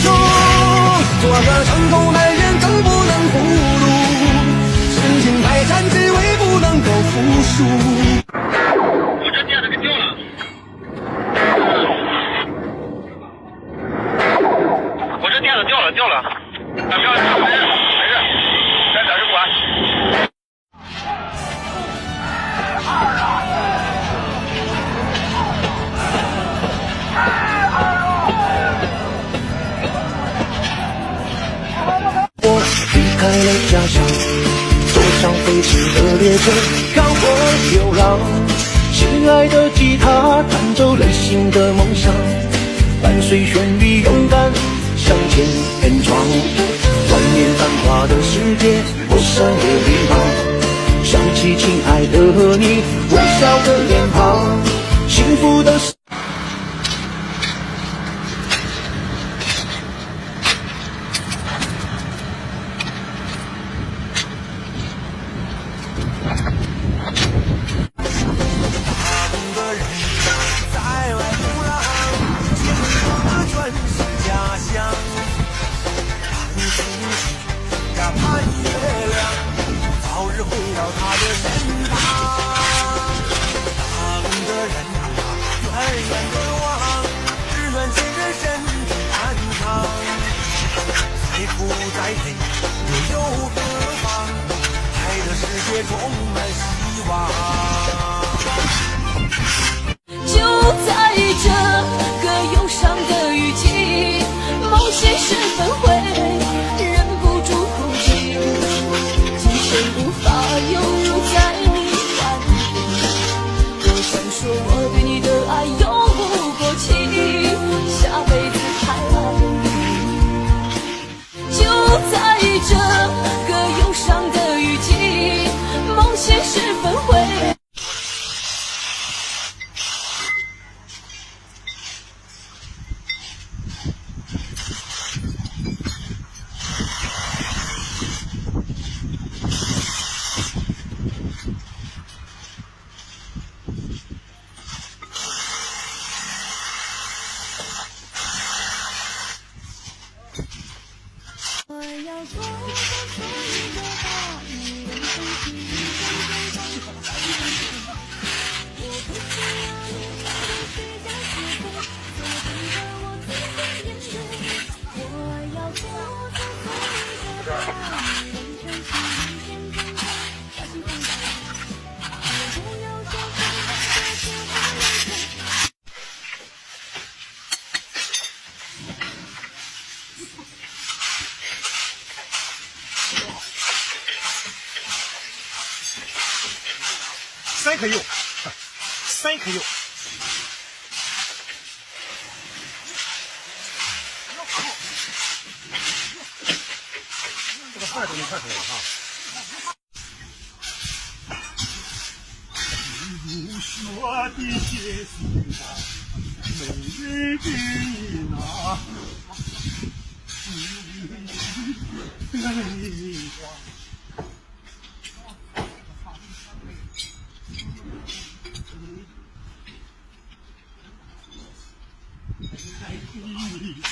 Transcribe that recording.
楚。做个成功男人更不能糊涂，身经百战只为不能够服输。我这电子给掉了。我这电子掉了。没事，再找人管。我离开了家乡，坐上飞驰的列车，漂泊流浪。心爱的吉他弹奏内心的梦想，伴随旋律勇敢向前偏闯。外面繁华的世界，陌生的脸庞，想起亲爱的你微笑的脸庞，幸福的时就在这个忧伤的雨季，梦醒时分会忍不住哭泣，今生无法拥有在你怀里，我想说我对你的爱永不过期，下辈子还爱你。就在这个忧伤的雨季，梦醒时分会3颗油，3颗油。这个饭都能看出来了哈。你说的些什么？美丽的你啊，泪花。一场